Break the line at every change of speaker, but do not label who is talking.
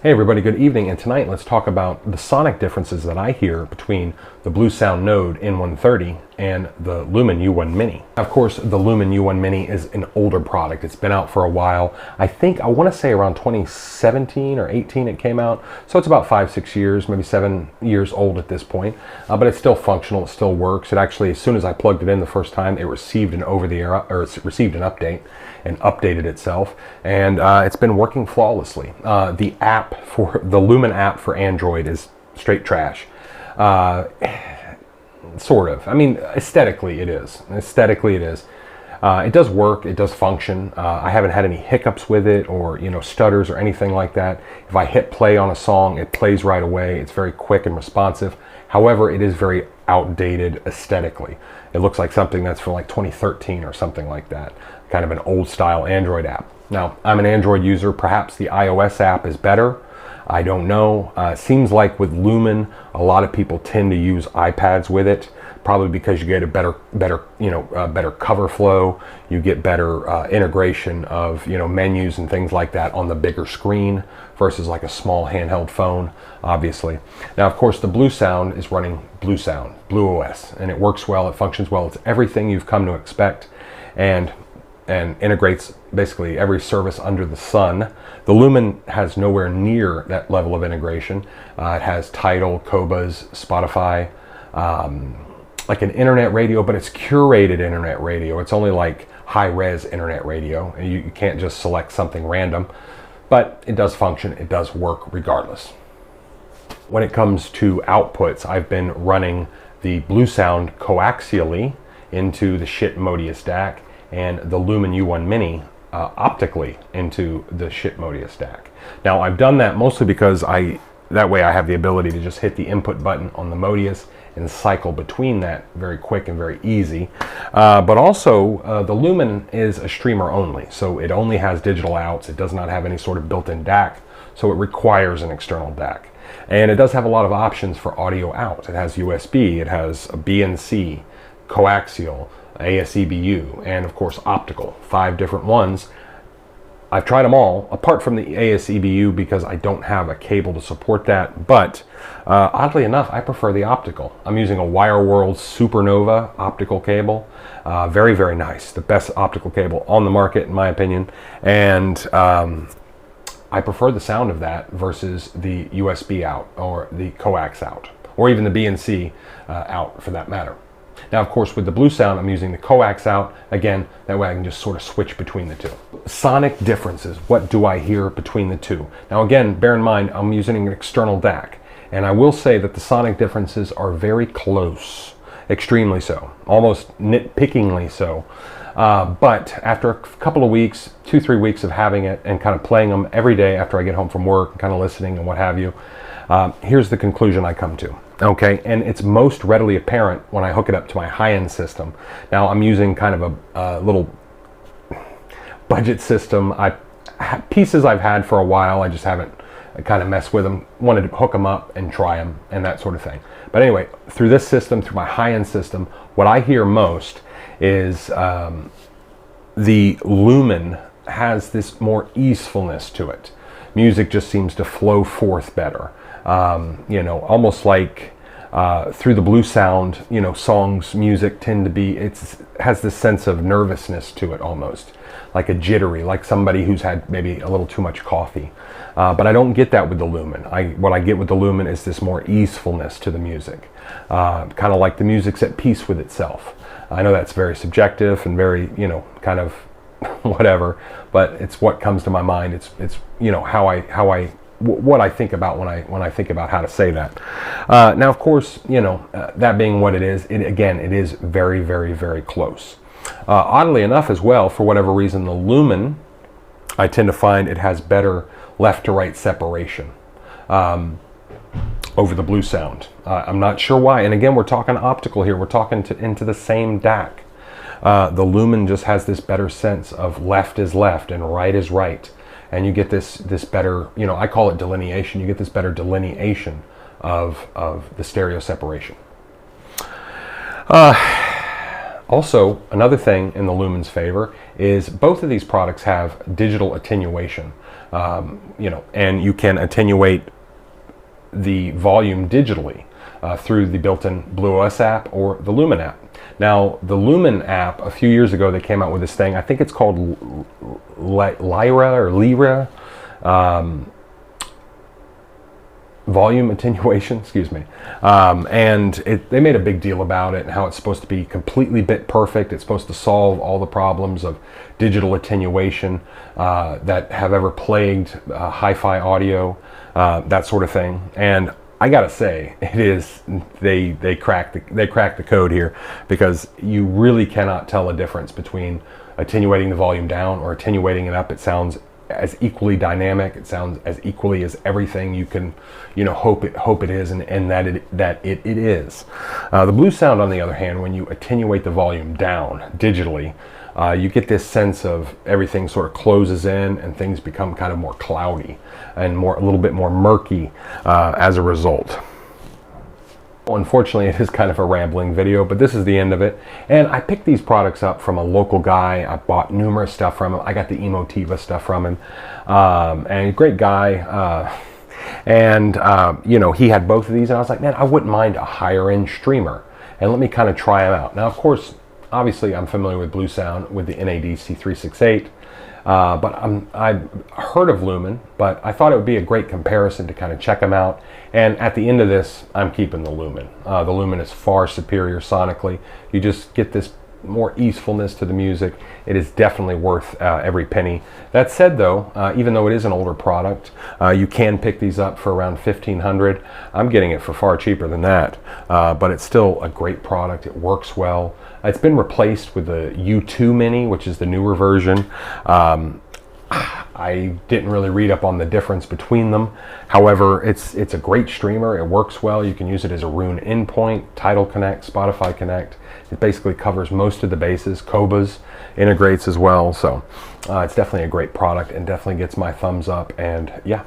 Hey everybody, good evening, and tonight let's talk about the sonic differences that I hear between the Bluesound Node N130 and the Lumin U1 Mini. Of course, the Lumin U1 Mini is an older product. It's been out for a while. I want to say around 2017 or 18 it came out, so it's about 5-6 years, maybe 7 years old at this point, but it's still functional, it still works. It actually, as soon as I plugged it in the first time, it received an received an update and updated itself, and it's been working flawlessly. The app for the Lumin app for Android is straight trash. Sort of. I mean, aesthetically it is. It does work. It does function. I haven't had any hiccups with it, or stutters or anything like that. If I hit play on a song, it plays right away. It's very quick and responsive. However, it is very outdated aesthetically. It looks like something that's from like 2013 or something like that. Kind of an old style Android app. Now, I'm an Android user. Perhaps the iOS app is better. I don't know. Seems like with Lumin, a lot of people tend to use iPads with it, probably because you get a better cover flow. You get better integration of menus and things like that on the bigger screen versus like a small handheld phone, obviously. Now, of course, the Bluesound is running Bluesound, BlueOS, and it works well. It functions well. It's everything you've come to expect, and integrates basically every service under the sun. The Lumin has nowhere near that level of integration. It has Tidal, Qobuz, Spotify, like an internet radio, but it's curated internet radio. It's only like high-res internet radio. You can't just select something random, but it does function. It does work regardless. When it comes to outputs, I've been running the Bluesound coaxially into the Shit Modius DAC, and the Lumin U1 Mini optically into the Shit Modius DAC. Now, I've done that mostly because that way I have the ability to just hit the input button on the Modius and cycle between that very quick and very easy. But also, the Lumin is a streamer only, so it only has digital outs. It does not have any sort of built-in DAC, so it requires an external DAC. And it does have a lot of options for audio out. It has USB, it has a BNC, coaxial, ASEBU, and of course optical. 5 different ones. I've tried them all, apart from the ASEBU because I don't have a cable to support that, but oddly enough, I prefer the optical. I'm using a WireWorld Supernova optical cable. Very, very nice. The best optical cable on the market, in my opinion, and I prefer the sound of that versus the USB out, or the coax out, or even the BNC out for that matter. Now, of course, with the Bluesound, I'm using the coax out. Again, that way I can just sort of switch between the two. Sonic differences. What do I hear between the two? Now, again, bear in mind, I'm using an external DAC. And I will say that the sonic differences are very close. Extremely so. Almost nitpickingly so. But after a couple of weeks, 2-3 weeks of having it and kind of playing them every day after I get home from work and kind of listening and what have you, here's the conclusion I come to. Okay, and it's most readily apparent when I hook it up to my high-end system. Now, I'm using kind of a little budget system. Pieces I've had for a while, I just haven't kind of messed with them. Wanted to hook them up and try them and that sort of thing. But anyway, through this system, through my high-end system, what I hear most is the Lumin has this more easefulness to it. Music just seems to flow forth better. Almost like through the Bluesound, songs, music tend to be, has this sense of nervousness to it almost, like a jittery, like somebody who's had maybe a little too much coffee. But I don't get that with the Lumin. What I get with the Lumin is this more easefulness to the music, kind of like the music's at peace with itself. I know that's very subjective and very, kind of whatever, but it's what comes to my mind. It's what I think about when I think about how to say that. Now, of course, that being what it is, it is very, very, very close. Oddly enough, as well, for whatever reason, the Lumin, I tend to find it has better left to right separation over the Bluesound. I'm not sure why. And again, we're talking optical here. We're talking into the same DAC. The Lumin just has this better sense of left is left and right is right. And you get this better, I call it delineation. You get this better delineation of the stereo separation. Also, another thing in the Lumin's favor is both of these products have digital attenuation. and you can attenuate the volume digitally through the built-in BlueOS app or the Lumin app. Now, the Lumin app, a few years ago, they came out with this thing. I think it's called Lyra. Volume attenuation, excuse me. And they made a big deal about it and how it's supposed to be completely bit perfect. It's supposed to solve all the problems of digital attenuation that have ever plagued hi-fi audio, that sort of thing. And I gotta say, they cracked the code here, because you really cannot tell a difference between attenuating the volume down or attenuating it up. It sounds as equally dynamic. It sounds as equally as everything you can, hope it is, and that it is. The Bluesound, on the other hand, when you attenuate the volume down digitally, you get this sense of everything sort of closes in and things become kind of more cloudy and a little bit more murky as a result. Unfortunately, it is kind of a rambling video, but this is the end of it. And I picked these products up from a local guy. I bought numerous stuff from him. I got the Emotiva stuff from him. And a great guy. He had both of these, and I was like, man, I wouldn't mind a higher end streamer. And let me kind of try them out. Now, of course, obviously I'm familiar with Bluesound with the NAD C368. But I've heard of Lumin, but I thought it would be a great comparison to kind of check them out. And at the end of this, I'm keeping the Lumin. The Lumin is far superior sonically. You just get this more easefulness to the music. It is definitely worth every penny. That said, though, even though it is an older product, you can pick these up for around $1,500. I'm getting it for far cheaper than that, but it's still a great product. It works well. It's been replaced with the U2 Mini, which is the newer version. I didn't really read up on the difference between them. However, it's a great streamer. It works well. You can use it as a Roon endpoint, Tidal Connect, Spotify Connect. It basically covers most of the bases. Cobas integrates as well. So it's definitely a great product and definitely gets my thumbs up. And yeah,